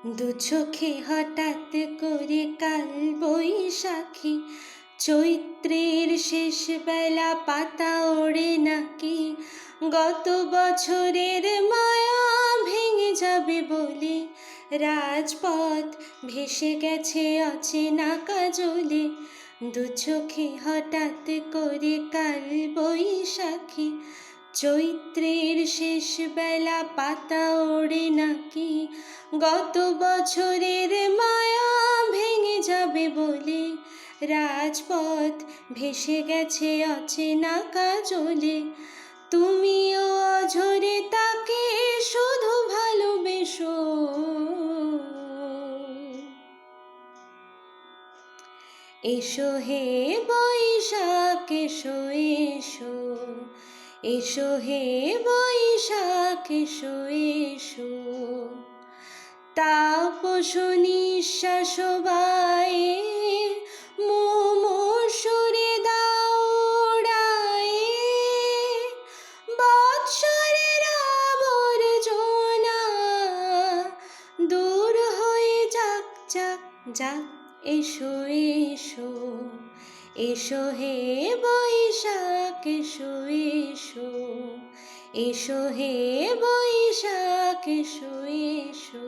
দু চোখে হঠাৎ করে কাল বৈশাখী, চৈত্রের শেষ বেলা পাতা ওড়ে নাকি, গত বছরের মায়া ভেঙে যাবে বলে রাজপথ ভেসে গেছে অচেনা কাজলে। দু চোখে হঠাৎ করে কাল বৈশাখী, চৈত্রের শেষ বেলা পাতা ওড়ে নাকি, গত বছরের মায়া ভেঙে যাবে বলে রাজপথ ভেসে গেছে অচেনা কাজলে। তুমিও অঝরে তাকে শুধু ভালোবেসো, এসো হে বৈশাখ এসো এসো, এসো হে বৈশাখ এসো এসো। তাপস নিঃশ্বাস বায়ে মুমূর্ষুরে দাও উড়ায়ে, বৎসরের আবর্জনা দূর হয়ে যাক যাক যাক। এসো এসো, এসো হে বৈশাখ এসো এসো, এসো হে বৈশাখ এসো এসো।